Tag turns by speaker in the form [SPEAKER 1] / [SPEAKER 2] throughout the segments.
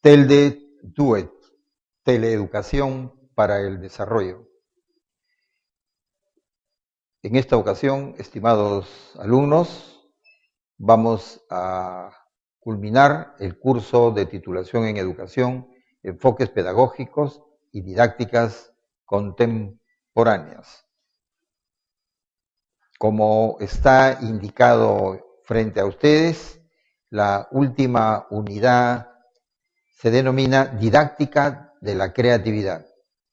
[SPEAKER 1] TELDE DUET, Teleeducación para el Desarrollo. En esta ocasión, estimados alumnos, vamos a culminar el curso de titulación en educación, enfoques pedagógicos y didácticas contemporáneas. Como está indicado frente a ustedes, la última unidad se denomina didáctica de la creatividad.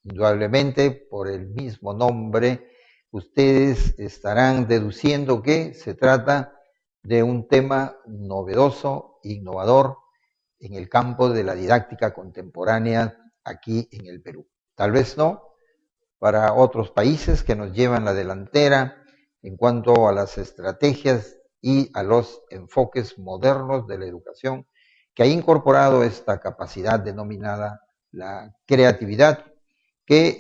[SPEAKER 1] Indudablemente, por el mismo nombre, ustedes estarán deduciendo que se trata de un tema novedoso, innovador, en el campo de la didáctica contemporánea aquí en el Perú. Tal vez no para otros países que nos llevan la delantera en cuanto a las estrategias y a los enfoques modernos de la educación, que ha incorporado esta capacidad denominada la creatividad, que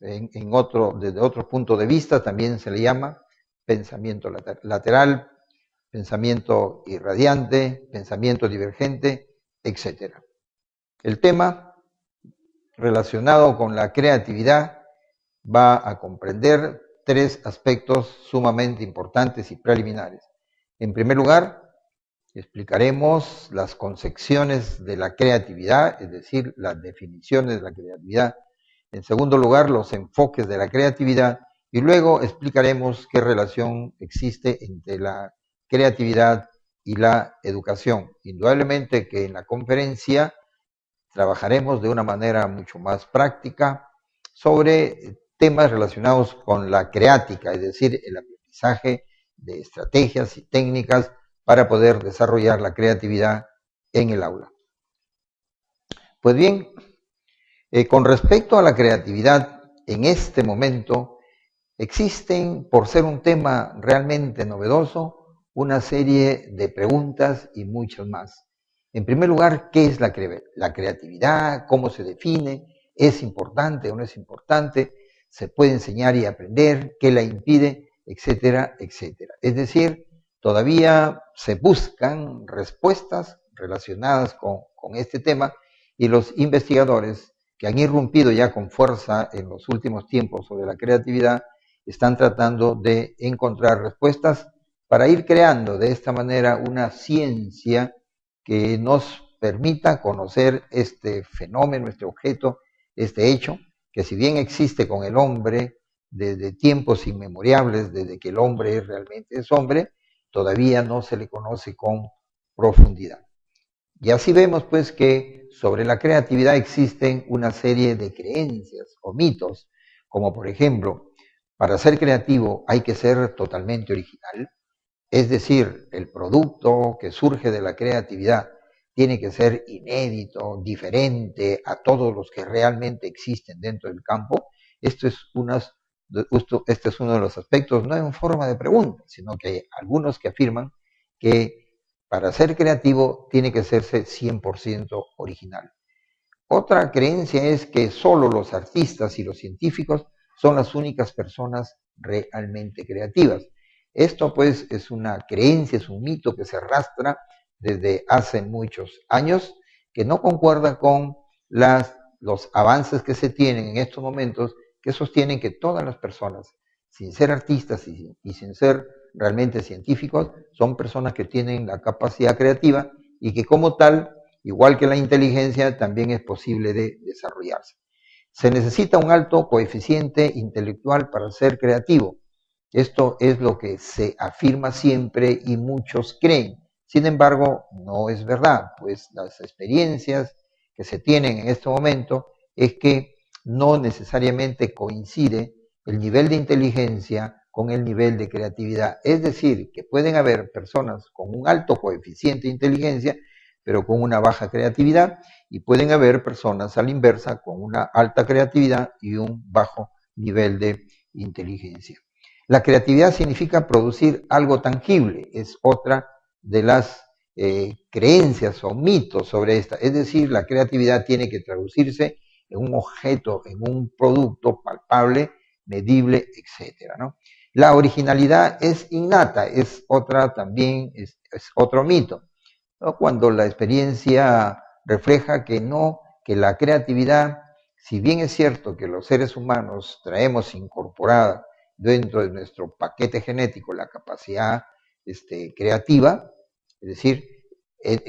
[SPEAKER 1] desde otro punto de vista también se le llama pensamiento lateral, pensamiento irradiante, pensamiento divergente, etc. El tema relacionado con la creatividad va a comprender tres aspectos sumamente importantes y preliminares. En primer lugar, explicaremos las concepciones de la creatividad, es decir, las definiciones de la creatividad. En segundo lugar, los enfoques de la creatividad. Y luego explicaremos qué relación existe entre la creatividad y la educación. Indudablemente que en la conferencia trabajaremos de una manera mucho más práctica sobre temas relacionados con la creática, es decir, el aprendizaje de estrategias y técnicas para poder desarrollar la creatividad en el aula. Pues bien, con respecto a la creatividad, en este momento existen, por ser un tema realmente novedoso, una serie de preguntas y muchas más. En primer lugar, ¿qué es la creatividad? ¿Cómo se define? ¿Es importante o no es importante? ¿Se puede enseñar y aprender? ¿Qué la impide? Etcétera, etcétera. Es decir, todavía se buscan respuestas relacionadas con este tema y los investigadores que han irrumpido ya con fuerza en los últimos tiempos sobre la creatividad están tratando de encontrar respuestas para ir creando de esta manera una ciencia que nos permita conocer este fenómeno, este objeto, este hecho, que si bien existe con el hombre desde tiempos inmemorables, desde que el hombre realmente es hombre, todavía no se le conoce con profundidad. Y así vemos pues que sobre la creatividad existen una serie de creencias o mitos, como por ejemplo, para ser creativo hay que ser totalmente original, es decir, el producto que surge de la creatividad tiene que ser inédito, diferente a todos los que realmente existen dentro del campo. Este es uno de los aspectos, no en forma de pregunta, sino que hay algunos que afirman que para ser creativo tiene que serse 100% original. Otra creencia es que solo los artistas y los científicos son las únicas personas realmente creativas. Esto pues es una creencia, es un mito que se arrastra desde hace muchos años, que no concuerda con los avances que se tienen en estos momentos, que sostienen que todas las personas, sin ser artistas y sin ser realmente científicos, son personas que tienen la capacidad creativa y que como tal, igual que la inteligencia, también es posible de desarrollarse. Se necesita un alto coeficiente intelectual para ser creativo. Esto es lo que se afirma siempre y muchos creen. Sin embargo, no es verdad, pues las experiencias que se tienen en este momento es que no necesariamente coincide el nivel de inteligencia con el nivel de creatividad. Es decir, que pueden haber personas con un alto coeficiente de inteligencia, pero con una baja creatividad, y pueden haber personas a la inversa con una alta creatividad y un bajo nivel de inteligencia. La creatividad significa producir algo tangible, es otra de las creencias o mitos sobre esta. Es decir, la creatividad tiene que traducirse en un objeto, en un producto palpable, medible, etcétera, ¿no? La originalidad es innata, es otra también, es otro mito. ¿no? Cuando la experiencia refleja que no, que la creatividad, si bien es cierto que los seres humanos traemos incorporada dentro de nuestro paquete genético la capacidad creativa, es decir,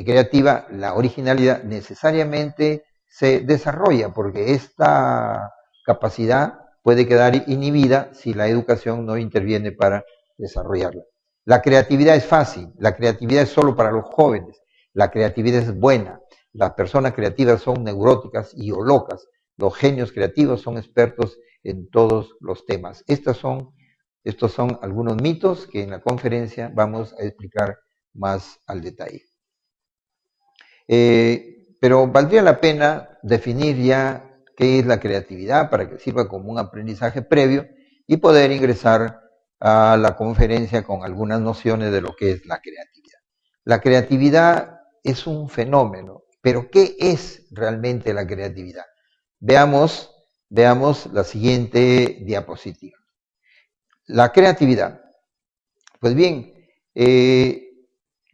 [SPEAKER 1] creativa, la originalidad necesariamente se desarrolla porque esta capacidad puede quedar inhibida si la educación no interviene para desarrollarla. La creatividad es fácil, la creatividad es solo para los jóvenes, la creatividad es buena, las personas creativas son neuróticas y o locas, los genios creativos son expertos en todos los temas. Estos son algunos mitos que en la conferencia vamos a explicar más al detalle. Pero valdría la pena definir ya qué es la creatividad para que sirva como un aprendizaje previo y poder ingresar a la conferencia con algunas nociones de lo que es la creatividad. La creatividad es un fenómeno, pero ¿qué es realmente la creatividad? Veamos la siguiente diapositiva. La creatividad. Pues bien,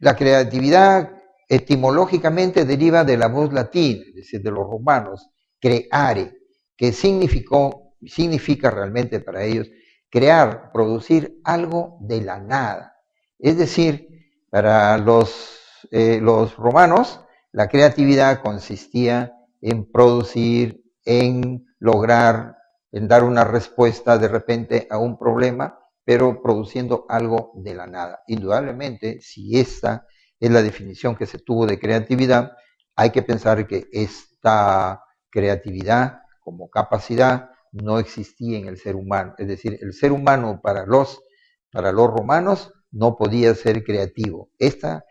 [SPEAKER 1] la creatividad etimológicamente deriva de la voz latina, es decir, de los romanos, creare, que significa realmente para ellos crear, producir algo de la nada. Es decir, para los romanos, la creatividad consistía en producir, en lograr, en dar una respuesta de repente a un problema, pero produciendo algo de la nada. Indudablemente, si esta es la definición que se tuvo de creatividad, hay que pensar que esta creatividad como capacidad no existía en el ser humano. Es decir, el ser humano para los romanos no podía ser creativo. Esta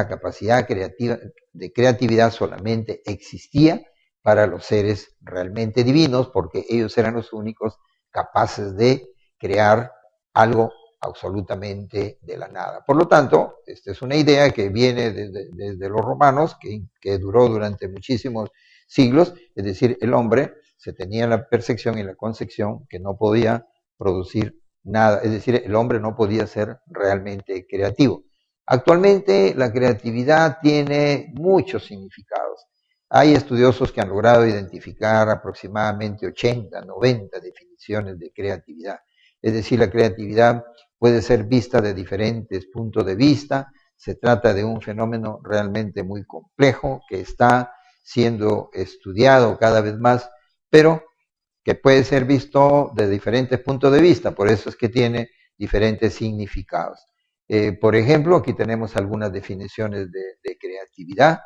[SPEAKER 1] capacidad de creatividad solamente existía para los seres realmente divinos, porque ellos eran los únicos capaces de crear algo absolutamente de la nada. Por lo tanto, esta es una idea que viene desde los romanos, que duró durante muchísimos siglos, es decir, el hombre se tenía la percepción y la concepción que no podía producir nada, es decir, el hombre no podía ser realmente creativo. Actualmente la creatividad tiene muchos significados. Hay estudiosos que han logrado identificar aproximadamente 80, 90 definiciones de creatividad. Es decir, la creatividad puede ser vista de diferentes puntos de vista. Se trata de un fenómeno realmente muy complejo que está siendo estudiado cada vez más, pero que puede ser visto de diferentes puntos de vista. Por eso es que tiene diferentes significados. Por ejemplo, aquí tenemos algunas definiciones de creatividad.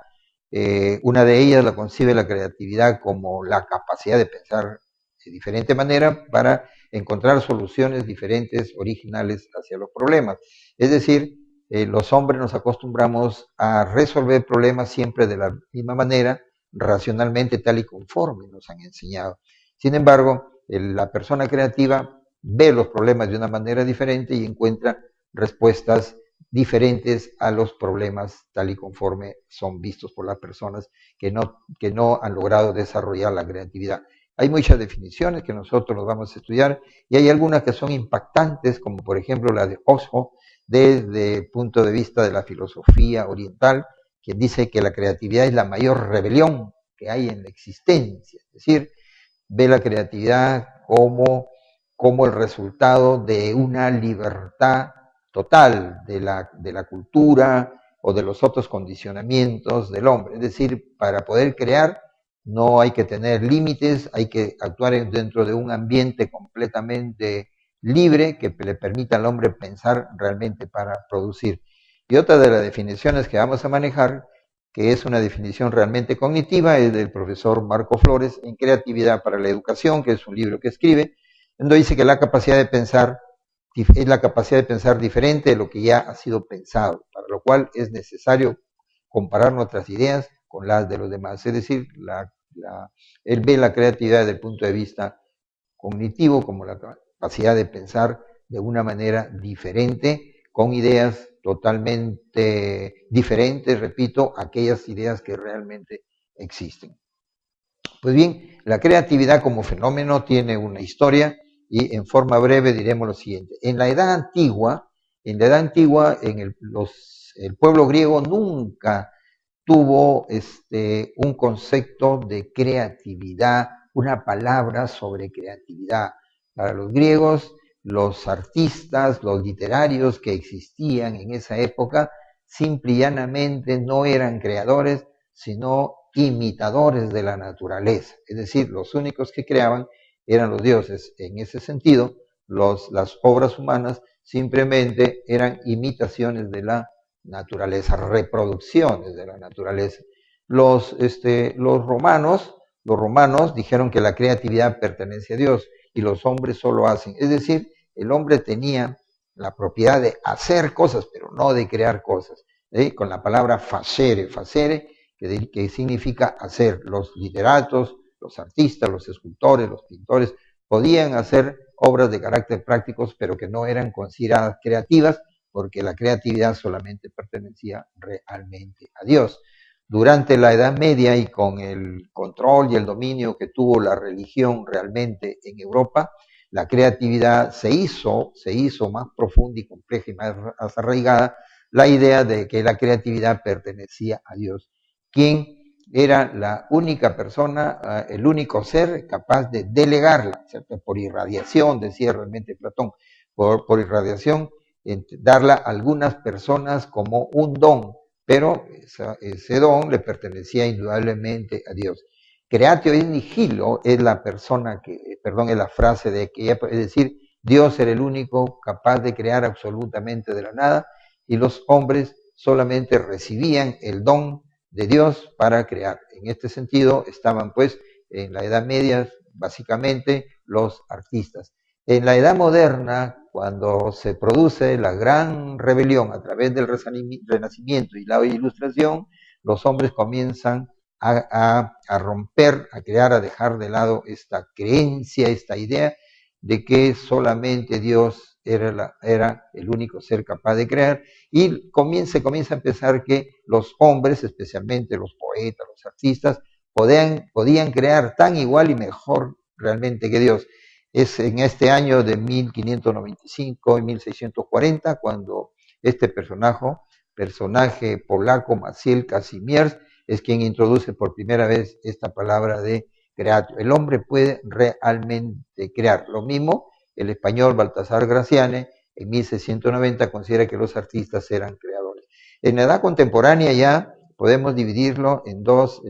[SPEAKER 1] Una de ellas la concibe la creatividad como la capacidad de pensar de diferente manera para encontrar soluciones diferentes, originales hacia los problemas. Es decir, los hombres nos acostumbramos a resolver problemas siempre de la misma manera, racionalmente, tal y conforme nos han enseñado. Sin embargo, la persona creativa ve los problemas de una manera diferente y encuentra respuestas diferentes a los problemas tal y conforme son vistos por las personas que no han logrado desarrollar la creatividad. Hay muchas definiciones que nosotros nos vamos a estudiar y hay algunas que son impactantes, como por ejemplo la de Osho, desde el punto de vista de la filosofía oriental, quien dice que la creatividad es la mayor rebelión que hay en la existencia. Es decir, ve la creatividad como el resultado de una libertad total de la cultura o de los otros condicionamientos del hombre. Es decir, para poder crear no hay que tener límites, hay que actuar dentro de un ambiente completamente libre que le permita al hombre pensar realmente para producir. Y otra de las definiciones que vamos a manejar, que es una definición realmente cognitiva, es del profesor Marco Flores en Creatividad para la Educación, que es un libro que escribe, donde dice que la capacidad de pensar es la capacidad de pensar diferente de lo que ya ha sido pensado, para lo cual es necesario comparar nuestras ideas con las de los demás. Es decir, él ve la creatividad desde el punto de vista cognitivo como la capacidad de pensar de una manera diferente, con ideas totalmente diferentes, repito, aquellas ideas que realmente existen. Pues bien, la creatividad como fenómeno tiene una historia y en forma breve diremos lo siguiente. En la edad antigua, el pueblo griego nunca tuvo un concepto de creatividad, una palabra sobre creatividad. Para los griegos, los artistas, los literarios que existían en esa época, simple y llanamente no eran creadores, sino imitadores de la naturaleza. Es decir, los únicos que creaban eran los dioses. En ese sentido, las obras humanas simplemente eran imitaciones de la naturaleza, reproducciones de la naturaleza. Los romanos dijeron que la creatividad pertenece a Dios y los hombres solo hacen. Es decir, el hombre tenía la propiedad de hacer cosas, pero no de crear cosas. Con la palabra facere, que significa hacer. Los literatos, los artistas, los escultores, los pintores, podían hacer obras de carácter prácticos, pero que no eran consideradas creativas, porque la creatividad solamente pertenecía realmente a Dios. Durante la Edad Media y con el control y el dominio que tuvo la religión realmente en Europa, la creatividad se hizo más profunda y compleja y más arraigada la idea de que la creatividad pertenecía a Dios, quien era la única persona, el único ser capaz de delegarla, ¿cierto? Por irradiación, decía realmente Platón, por irradiación, darla a algunas personas como un don, pero ese don le pertenecía indudablemente a Dios. Creatio in nihilo es la persona es la frase de que es decir, Dios era el único capaz de crear absolutamente de la nada y los hombres solamente recibían el don de Dios para crear. En este sentido estaban pues en la Edad Media básicamente los artistas. En la Edad Moderna, cuando se produce la gran rebelión a través del Renacimiento y la Ilustración, los hombres comienzan a romper, a crear, a dejar de lado esta creencia, esta idea de que solamente Dios era el único ser capaz de crear, y comienza a pensar que los hombres, especialmente los poetas, los artistas, podían crear tan igual y mejor realmente que Dios. Es en este año de 1595 y 1640 cuando este personaje polaco, Maciej Kazimierz, es quien introduce por primera vez esta palabra de creatio. El hombre puede realmente crear. Lo mismo el español Baltasar Graciane en 1690 considera que los artistas eran creadores. En la edad contemporánea ya podemos dividirlo en dos,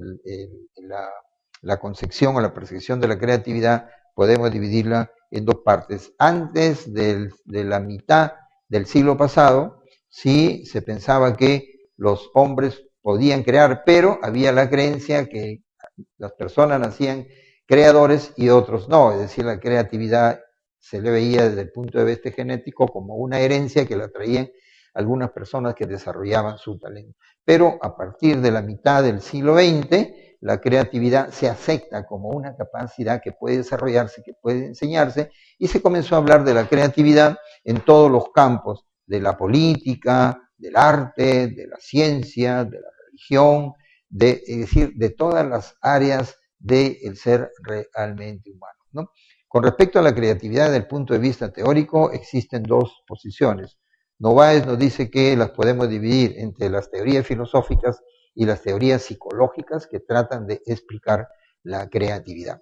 [SPEAKER 1] la concepción o la percepción de la creatividad podemos dividirla en dos partes. Antes de la mitad del siglo pasado, sí se pensaba que los hombres podían crear, pero había la creencia que las personas nacían creadores y otros no, es decir, la creatividad se le veía desde el punto de vista genético como una herencia que la traían algunas personas que desarrollaban su talento. Pero a partir de la mitad del siglo XX, la creatividad se acepta como una capacidad que puede desarrollarse, que puede enseñarse, y se comenzó a hablar de la creatividad en todos los campos, de la política, del arte, de la ciencia, de la religión, es decir, de todas las áreas del ser realmente humano, ¿no? Con respecto a la creatividad desde el punto de vista teórico, existen dos posiciones. Novaes nos dice que las podemos dividir entre las teorías filosóficas y las teorías psicológicas que tratan de explicar la creatividad.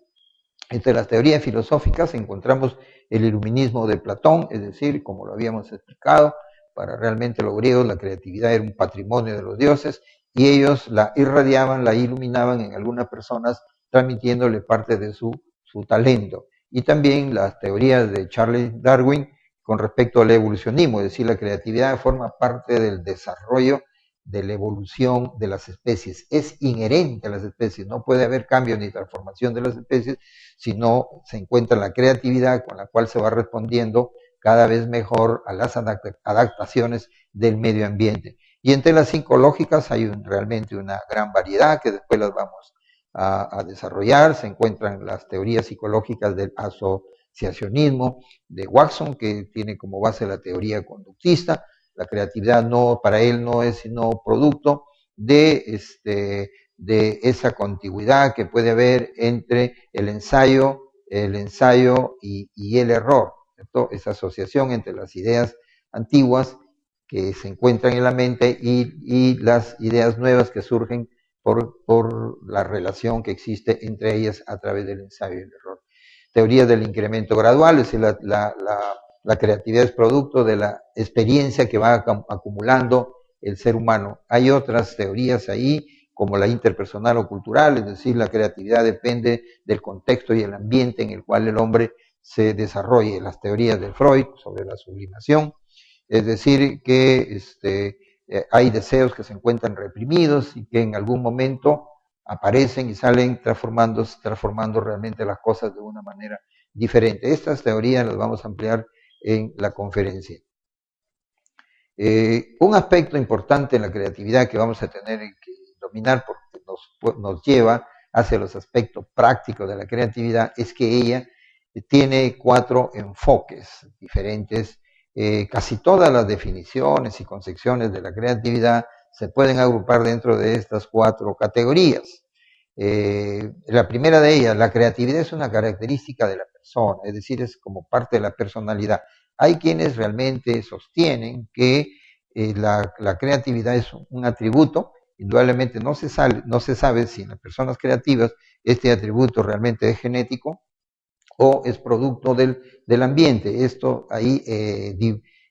[SPEAKER 1] Entre las teorías filosóficas encontramos el iluminismo de Platón, es decir, como lo habíamos explicado, para realmente los griegos la creatividad era un patrimonio de los dioses y ellos la irradiaban, la iluminaban en algunas personas, transmitiéndole parte de su talento. Y también las teorías de Charles Darwin con respecto al evolucionismo, es decir, la creatividad forma parte del desarrollo de la evolución de las especies, es inherente a las especies, no puede haber cambio ni transformación de las especies si no se encuentra la creatividad con la cual se va respondiendo cada vez mejor a las adaptaciones del medio ambiente. Y entre las psicológicas hay realmente una gran variedad que después las vamos a desarrollar. Se encuentran las teorías psicológicas del asociacionismo de Watson, que tiene como base la teoría conductista. La creatividad para él no es sino producto de esa contigüidad que puede haber entre el ensayo y el error, ¿cierto? Esa asociación entre las ideas antiguas que se encuentran en la mente y las ideas nuevas que surgen por la relación que existe entre ellas a través del ensayo y el error. Teoría del incremento gradual, es decir, la creatividad es producto de la experiencia que va acumulando el ser humano. Hay otras teorías ahí, como la interpersonal o cultural, es decir, la creatividad depende del contexto y el ambiente en el cual el hombre se desarrolle. Las teorías de Freud sobre la sublimación, es decir, que hay deseos que se encuentran reprimidos y que en algún momento aparecen y salen transformando realmente las cosas de una manera diferente. Estas teorías las vamos a ampliar en la conferencia. Un aspecto importante en la creatividad que vamos a tener que dominar porque nos lleva hacia los aspectos prácticos de la creatividad es que ella tiene 4 enfoques diferentes. Casi todas las definiciones y concepciones de la creatividad se pueden agrupar dentro de estas 4 categorías. La primera de ellas, la creatividad es una característica de la persona, es decir, es como parte de la personalidad. Hay quienes realmente sostienen que la creatividad es un atributo, indudablemente no se sabe si en las personas creativas este atributo realmente es genético o es producto del ambiente. Esto ahí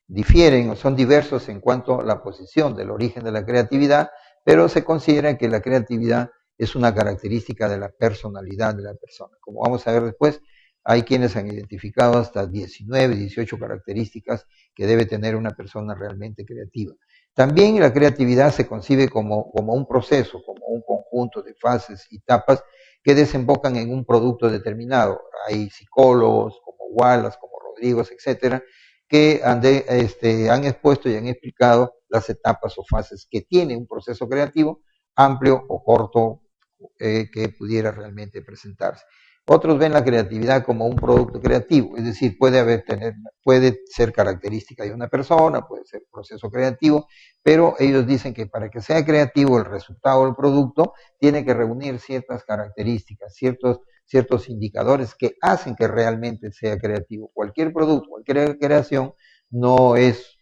[SPEAKER 1] difieren o son diversos en cuanto a la posición del origen de la creatividad, pero se considera que la creatividad es una característica de la personalidad de la persona. Como vamos a ver después, hay quienes han identificado hasta 19, 18 características que debe tener una persona realmente creativa. También la creatividad se concibe como un proceso, como un conjunto de fases y etapas que desembocan en un producto determinado. Hay psicólogos como Wallace, como Rodríguez, etcétera, que han expuesto y han explicado las etapas o fases que tiene un proceso creativo, amplio o corto, que pudiera realmente presentarse. Otros ven la creatividad como un producto creativo, es decir, puede ser característica de una persona, puede ser proceso creativo, pero ellos dicen que para que sea creativo el resultado del producto tiene que reunir ciertas características, ciertos indicadores que hacen que realmente sea creativo. Cualquier producto, cualquier creación no es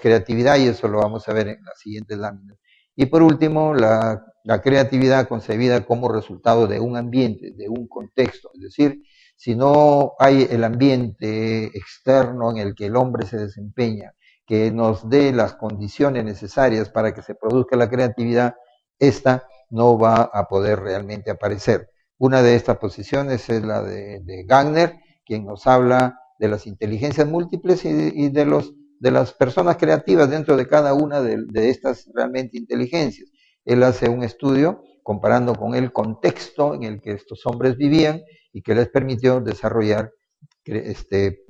[SPEAKER 1] creatividad y eso lo vamos a ver en las siguientes láminas. Y por último, la creatividad concebida como resultado de un ambiente, de un contexto, es decir, si no hay el ambiente externo en el que el hombre se desempeña, que nos dé las condiciones necesarias para que se produzca la creatividad, esta no va a poder realmente aparecer. Una de estas posiciones es la de Gardner, quien nos habla de las inteligencias múltiples y de las personas creativas dentro de cada una de estas realmente inteligencias. Él hace un estudio comparando con el contexto en el que estos hombres vivían y que les permitió desarrollar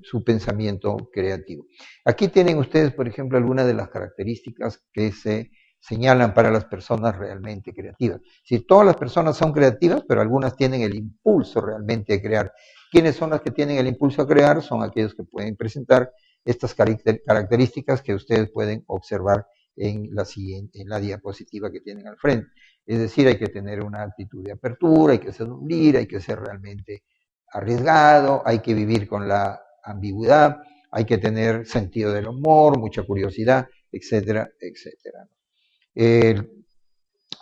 [SPEAKER 1] su pensamiento creativo. Aquí tienen ustedes, por ejemplo, algunas de las características que se señalan para las personas realmente creativas. Si todas las personas son creativas, pero algunas tienen el impulso realmente de crear. ¿Quiénes son las que tienen el impulso a crear? Son aquellos que pueden presentar estas características que ustedes pueden observar en la diapositiva que tienen al frente. Es decir, hay que tener una actitud de apertura, hay que ser libre, hay que ser realmente arriesgado, hay que vivir con la ambigüedad, hay que tener sentido del humor, mucha curiosidad, etcétera, etcétera.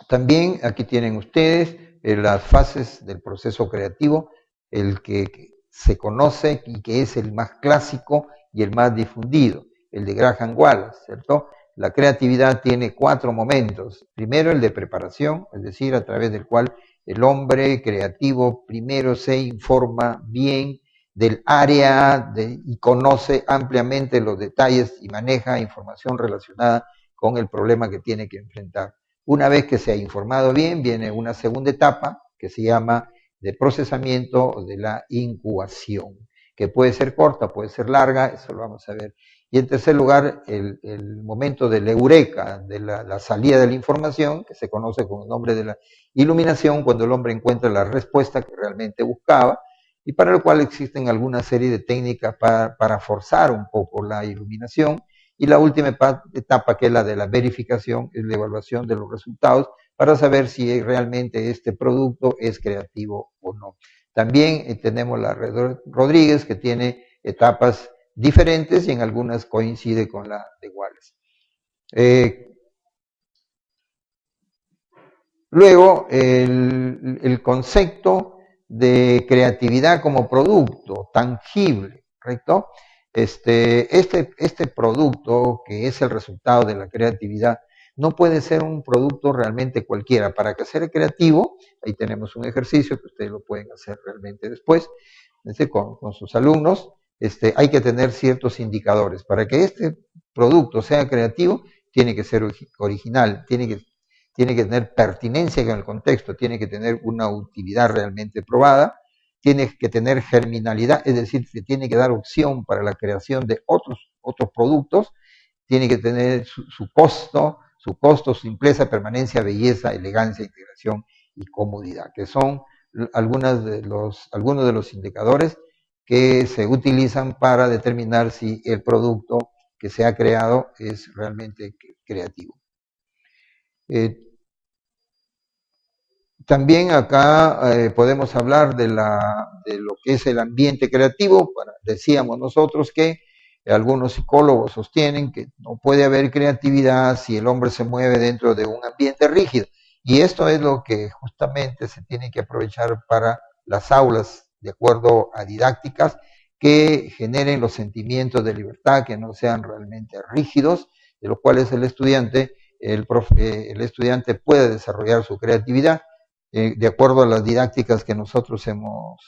[SPEAKER 1] También aquí tienen ustedes las fases del proceso creativo, el que se conoce y que es el más clásico y el más difundido, el de Graham Wallace, ¿cierto? La creatividad tiene 4 momentos. Primero, el de preparación, es decir, a través del cual el hombre creativo primero se informa bien del área y conoce ampliamente los detalles y maneja información relacionada con el problema que tiene que enfrentar. Una vez que se ha informado bien, viene una segunda etapa que se llama de procesamiento de la incubación, que puede ser corta, puede ser larga, eso lo vamos a ver. Y en tercer lugar, el momento de la eureka, de la salida de la información, que se conoce con el nombre de la iluminación, cuando el hombre encuentra la respuesta que realmente buscaba, y para lo cual existen alguna serie de técnicas para forzar un poco la iluminación. Y la última etapa, que es la de la verificación, es la evaluación de los resultados para saber si realmente este producto es creativo o no. También tenemos la Rodríguez, que tiene etapas diferentes y en algunas coincide con la de Wallace. Luego, el concepto de creatividad como producto tangible, ¿correcto? Este producto, que es el resultado de la creatividad, no puede ser un producto realmente cualquiera. Para que sea creativo, ahí tenemos un ejercicio que ustedes lo pueden hacer realmente después, con sus alumnos, hay que tener ciertos indicadores. Para que este producto sea creativo, tiene que ser original, tiene que tener pertinencia con el contexto, tiene que tener una utilidad realmente probada, tiene que tener germinalidad, es decir, se tiene que dar opción para la creación de otros productos, tiene que tener su costo, simpleza, permanencia, belleza, elegancia, integración y comodidad, que son algunos de los indicadores que se utilizan para determinar si el producto que se ha creado es realmente creativo. También acá podemos hablar de lo que es el ambiente creativo. Decíamos nosotros que algunos psicólogos sostienen que no puede haber creatividad si el hombre se mueve dentro de un ambiente rígido. Y esto es lo que justamente se tiene que aprovechar para las aulas, de acuerdo a didácticas que generen los sentimientos de libertad, que no sean realmente rígidos, de los cuales el estudiante puede desarrollar su creatividad. De acuerdo a las didácticas que nosotros hemos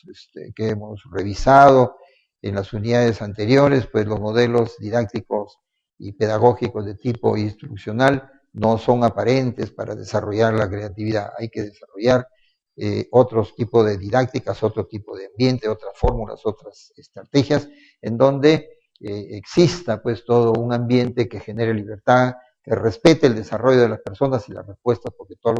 [SPEAKER 1] revisado en las unidades anteriores, pues los modelos didácticos y pedagógicos de tipo instruccional no son aparentes para desarrollar la creatividad. Hay que desarrollar otros tipos de didácticas, otro tipo de ambiente, otras fórmulas, otras estrategias, en donde exista pues todo un ambiente que genere libertad, que respete el desarrollo de las personas y las respuestas, porque todos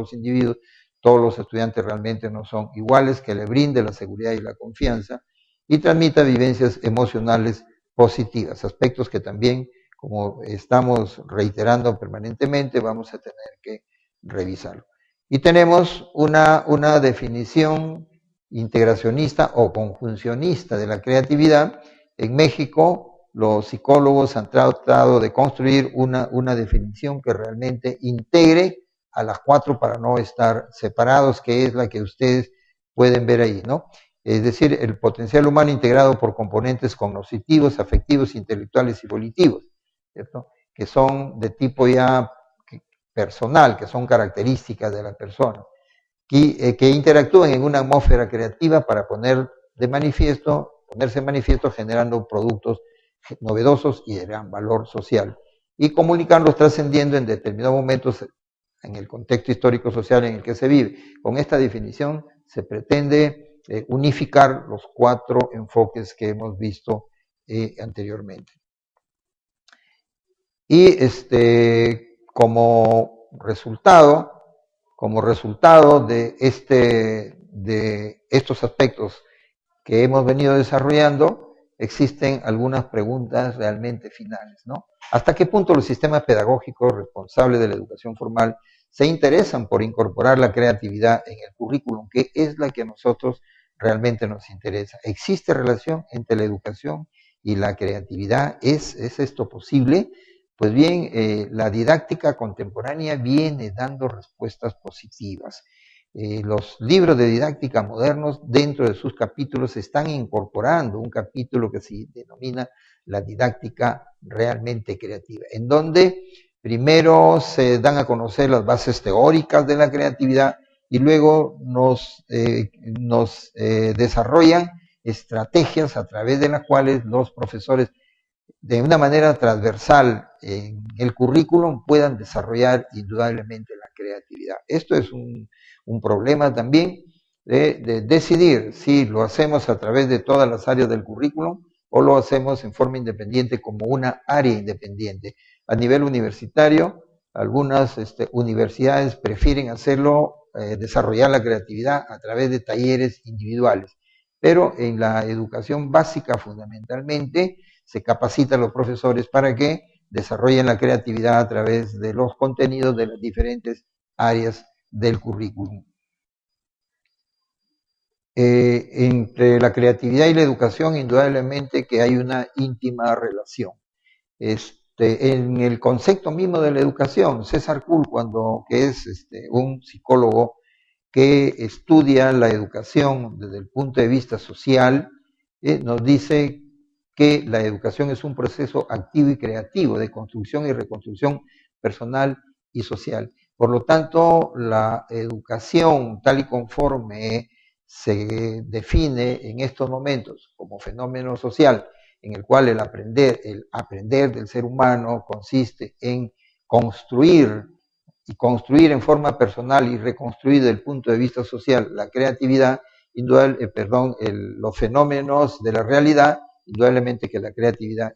[SPEAKER 1] los estudiantes realmente no son iguales, que le brinde la seguridad y la confianza y transmita vivencias emocionales positivas, aspectos que también, como estamos reiterando permanentemente, vamos a tener que revisarlo. Y tenemos una definición integracionista o conjuncionista de la creatividad. En México, los psicólogos han tratado de construir una definición que realmente integre a las 4 para no estar separados, que es la que ustedes pueden ver ahí, ¿no? Es decir, el potencial humano integrado por componentes cognitivos, afectivos, intelectuales y volitivos, ¿cierto? Que son de tipo ya personal, que son características de la persona, que interactúan en una atmósfera creativa para ponerse de manifiesto generando productos novedosos y de gran valor social, y comunicarlos trascendiendo en determinados momentos en el contexto histórico-social en el que se vive. Con esta definición se pretende unificar los 4 enfoques que hemos visto anteriormente. Y como resultado de estos aspectos que hemos venido desarrollando, existen algunas preguntas realmente finales, ¿no? ¿Hasta qué punto los sistemas pedagógicos responsables de la educación formal se interesan por incorporar la creatividad en el currículum, que es la que a nosotros realmente nos interesa? ¿Existe relación entre la educación y la creatividad? ¿Es esto posible? Pues bien, la didáctica contemporánea viene dando respuestas positivas. Los libros de didáctica modernos, dentro de sus capítulos, están incorporando un capítulo que se denomina la didáctica realmente creativa, en donde primero se dan a conocer las bases teóricas de la creatividad y luego nos desarrollan estrategias a través de las cuales los profesores, de una manera transversal en el currículum, puedan desarrollar indudablemente la creatividad. Esto es un problema también de decidir si lo hacemos a través de todas las áreas del currículum o lo hacemos en forma independiente como una área independiente. A nivel universitario, algunas universidades prefieren hacerlo, desarrollar la creatividad a través de talleres individuales, pero en la educación básica fundamentalmente se capacita a los profesores para que desarrollen la creatividad a través de los contenidos de las diferentes áreas del currículum. Entre la creatividad y la educación, indudablemente que hay una íntima relación. En el concepto mismo de la educación, César Kuhl, que es un psicólogo que estudia la educación desde el punto de vista social, nos dice que la educación es un proceso activo y creativo de construcción y reconstrucción personal y social. Por lo tanto, la educación, tal y conforme se define en estos momentos como fenómeno social, en el cual el aprender del ser humano consiste en construir y construir en forma personal y reconstruir desde el punto de vista social la creatividad, los fenómenos de la realidad, indudablemente que la creatividad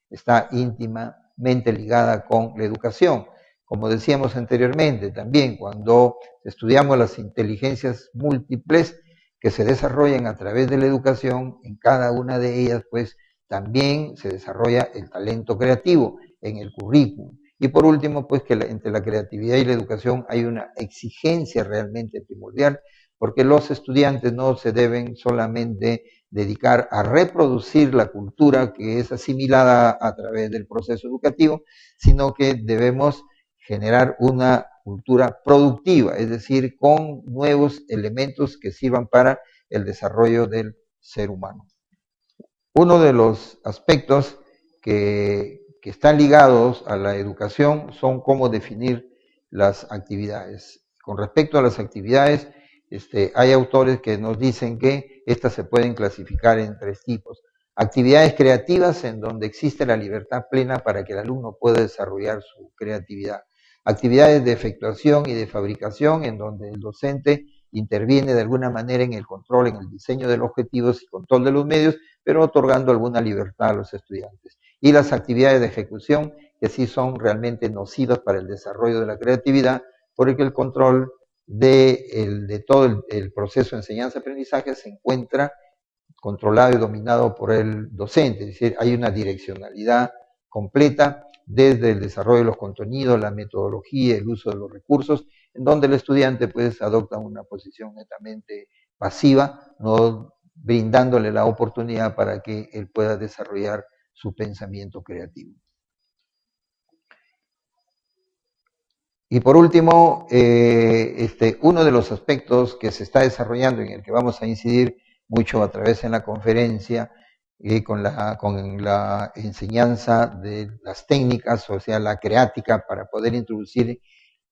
[SPEAKER 1] está íntimamente ligada con la educación. Como decíamos anteriormente, también cuando estudiamos las inteligencias múltiples que se desarrollan a través de la educación, en cada una de ellas, pues también se desarrolla el talento creativo en el currículum. Y por último, pues que entre la creatividad y la educación hay una exigencia realmente primordial, porque los estudiantes no se deben solamente dedicar a reproducir la cultura que es asimilada a través del proceso educativo, sino que debemos generar una cultura productiva, es decir, con nuevos elementos que sirvan para el desarrollo del ser humano. Uno de los aspectos que están ligados a la educación son cómo definir las actividades. Con respecto a las actividades, hay autores que nos dicen que estas se pueden clasificar en tres tipos. Actividades creativas en donde existe la libertad plena para que el alumno pueda desarrollar su creatividad. Actividades de efectuación y de fabricación en donde el docente interviene de alguna manera en el control, en el diseño de los objetivos y control de los medios, pero otorgando alguna libertad a los estudiantes. Y las actividades de ejecución, que sí son realmente nocivas para el desarrollo de la creatividad, porque el control de todo el proceso de enseñanza-aprendizaje se encuentra controlado y dominado por el docente, es decir, hay una direccionalidad completa desde el desarrollo de los contenidos, la metodología, el uso de los recursos, en donde el estudiante pues adopta una posición netamente pasiva, no brindándole la oportunidad para que él pueda desarrollar su pensamiento creativo. Y por último, uno de los aspectos que se está desarrollando, en el que vamos a incidir mucho a través en la conferencia, con la enseñanza de las técnicas, o sea, la creática, para poder introducir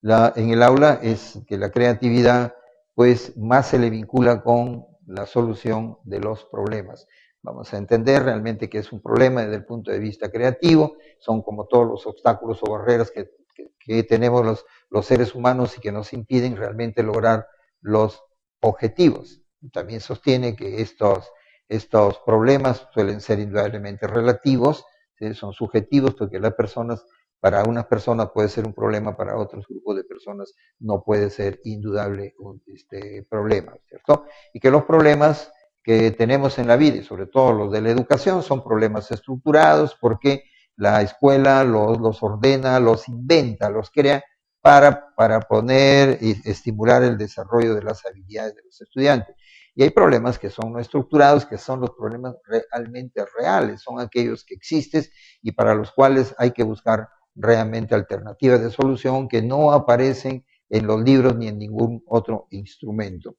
[SPEAKER 1] en el aula, es que la creatividad pues más se le vincula con la solución de los problemas. Vamos a entender realmente que es un problema desde el punto de vista creativo, son como todos los obstáculos o barreras que tenemos los seres humanos y que nos impiden realmente lograr los objetivos. También sostiene que estos problemas suelen ser indudablemente relativos, ¿sí? Son subjetivos porque para unas personas puede ser un problema, para otros grupos de personas no puede ser indudable un problema, ¿cierto? Y que los problemas que tenemos en la vida, y sobre todo los de la educación, son problemas estructurados porque la escuela los ordena, los inventa, los crea para poner y estimular el desarrollo de las habilidades de los estudiantes. Y hay problemas que son no estructurados, que son los problemas realmente reales, son aquellos que existen y para los cuales hay que buscar realmente alternativas de solución que no aparecen en los libros ni en ningún otro instrumento.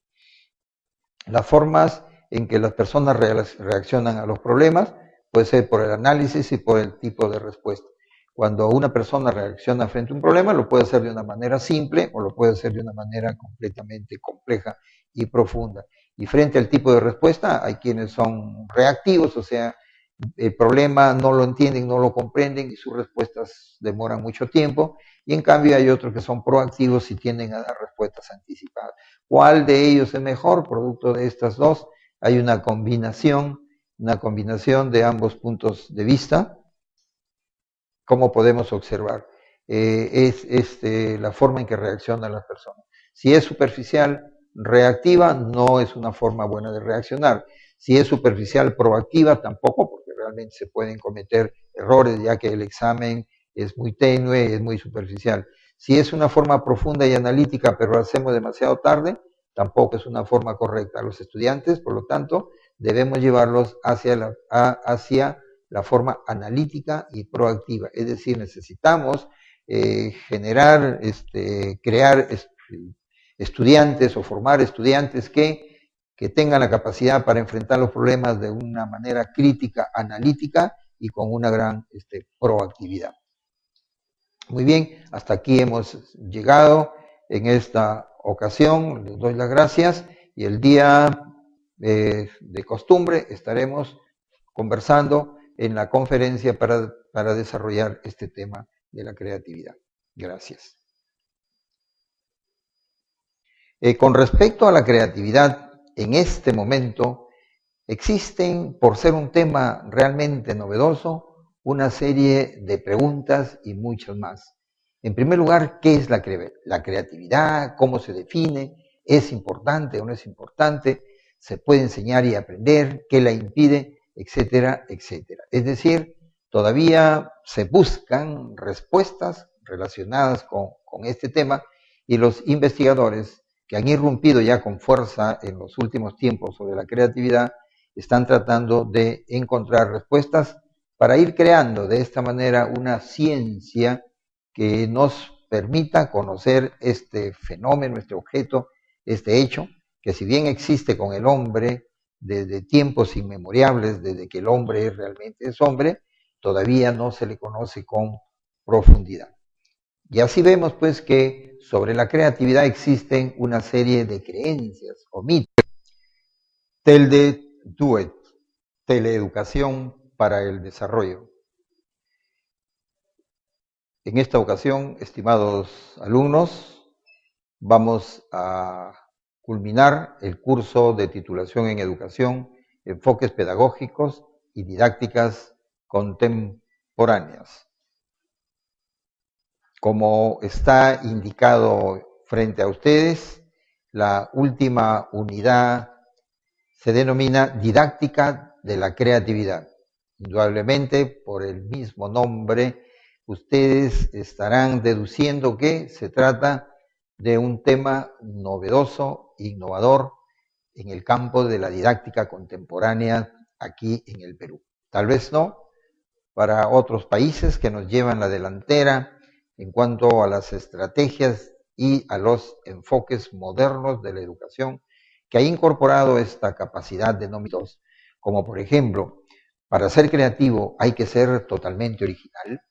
[SPEAKER 1] Las formas en que las personas reaccionan a los problemas puede ser por el análisis y por el tipo de respuesta. Cuando una persona reacciona frente a un problema, lo puede hacer de una manera simple o lo puede hacer de una manera completamente compleja y profunda. Y frente al tipo de respuesta, hay quienes son reactivos, o sea, el problema no lo entienden, no lo comprenden y sus respuestas demoran mucho tiempo. Y en cambio hay otros que son proactivos y tienden a dar respuestas anticipadas. ¿Cuál de ellos es mejor? Producto de estas dos, hay una combinación de ambos puntos de vista, como podemos observar. Es la forma en que reaccionan las personas. Si es superficial, reactiva, no es una forma buena de reaccionar. Si es superficial, proactiva, tampoco, porque realmente se pueden cometer errores, ya que el examen es muy tenue, es muy superficial. Si es una forma profunda y analítica, pero lo hacemos demasiado tarde, tampoco es una forma correcta. A los estudiantes, por lo tanto, debemos llevarlos hacia la forma analítica y proactiva. Es decir, necesitamos crear estudiantes o formar estudiantes que tengan la capacidad para enfrentar los problemas de una manera crítica, analítica y con una gran proactividad. Muy bien, hasta aquí hemos llegado en esta ocasión. Les doy las gracias y el día de costumbre estaremos conversando en la conferencia para desarrollar este tema de la creatividad. Gracias. Con respecto a la creatividad, en este momento existen, por ser un tema realmente novedoso, una serie de preguntas y muchas más. En primer lugar, ¿qué es la creatividad? ¿Cómo se define? ¿Es importante o no es importante? ¿Se puede enseñar y aprender? ¿Qué la impide? Etcétera, etcétera. Es decir, todavía se buscan respuestas relacionadas con este tema y los investigadores que han irrumpido ya con fuerza en los últimos tiempos sobre la creatividad están tratando de encontrar respuestas para ir creando de esta manera una ciencia que nos permita conocer este fenómeno, este objeto, este hecho, que si bien existe con el hombre desde tiempos inmemoriales, desde que el hombre realmente es hombre, todavía no se le conoce con profundidad. Y así vemos pues que sobre la creatividad existen una serie de creencias o mitos. Tel de Duet, teleeducación para el desarrollo. En esta ocasión, estimados alumnos, vamos a culminar el curso de titulación en educación, enfoques pedagógicos y didácticas contemporáneas. Como está indicado frente a ustedes, la última unidad se denomina didáctica de la creatividad. Indudablemente, por el mismo nombre, ustedes estarán deduciendo que se trata de un tema novedoso, innovador, en el campo de la didáctica contemporánea aquí en el Perú. Tal vez no para otros países que nos llevan la delantera en cuanto a las estrategias y a los enfoques modernos de la educación que ha incorporado esta capacidad de nómitos, como por ejemplo, para ser creativo hay que ser totalmente original,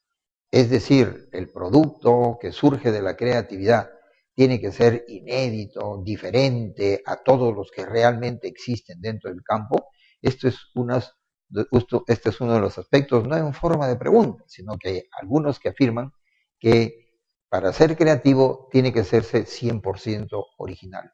[SPEAKER 1] es decir, el producto que surge de la creatividad tiene que ser inédito, diferente a todos los que realmente existen dentro del campo. Este es uno de los aspectos, no en forma de pregunta, sino que hay algunos que afirman que para ser creativo tiene que serse 100% original.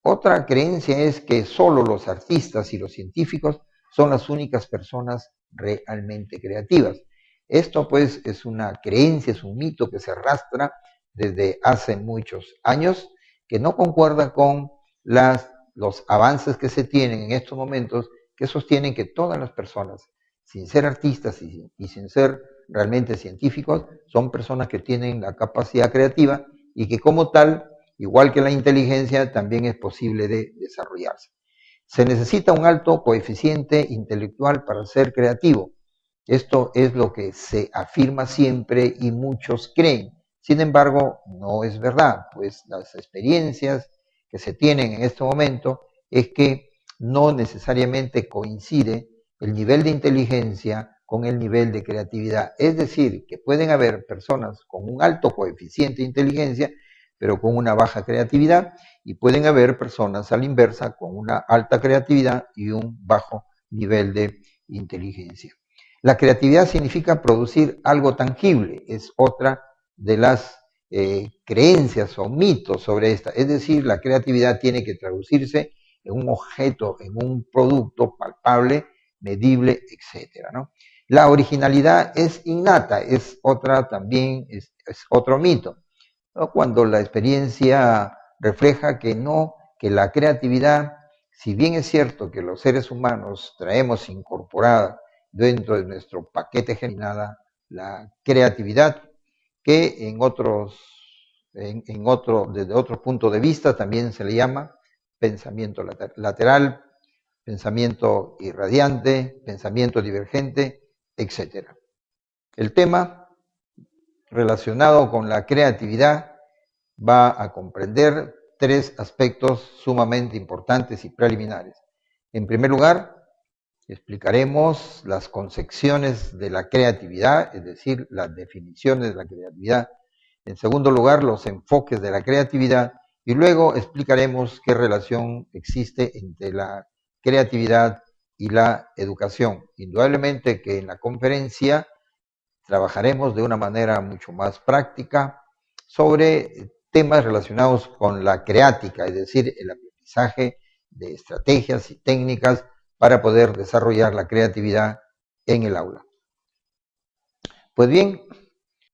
[SPEAKER 1] Otra creencia es que solo los artistas y los científicos son las únicas personas realmente creativas. Esto pues es una creencia, es un mito que se arrastra desde hace muchos años, que no concuerda con los avances que se tienen en estos momentos, que sostienen que todas las personas, sin ser artistas y sin ser realmente científicos, son personas que tienen la capacidad creativa y que como tal, igual que la inteligencia, también es posible de desarrollarse. Se necesita un alto coeficiente intelectual para ser creativo. Esto es lo que se afirma siempre y muchos creen. Sin embargo, no es verdad, pues las experiencias que se tienen en este momento es que no necesariamente coincide el nivel de inteligencia con el nivel de creatividad. Es decir, que pueden haber personas con un alto coeficiente de inteligencia, pero con una baja creatividad, y pueden haber personas a la inversa con una alta creatividad y un bajo nivel de inteligencia. La creatividad significa producir algo tangible, es otra de las creencias o mitos sobre esta. Es decir, la creatividad tiene que traducirse en un objeto, en un producto palpable, medible, etc., ¿no? La originalidad es innata, es otra también, es otro mito, ¿no? Cuando la experiencia refleja que no, que la creatividad, si bien es cierto que los seres humanos traemos incorporada dentro de nuestro paquete general la creatividad, que desde otro punto de vista también se le llama pensamiento lateral, pensamiento irradiante, pensamiento divergente, etc. El tema relacionado con la creatividad va a comprender tres aspectos sumamente importantes y preliminares. En primer lugar, explicaremos las concepciones de la creatividad, es decir, las definiciones de la creatividad. En segundo lugar, los enfoques de la creatividad. Y luego explicaremos qué relación existe entre la creatividad y la educación. Indudablemente que en la conferencia trabajaremos de una manera mucho más práctica sobre temas relacionados con la creática, es decir, el aprendizaje de estrategias y técnicas para poder desarrollar la creatividad en el aula. Pues bien,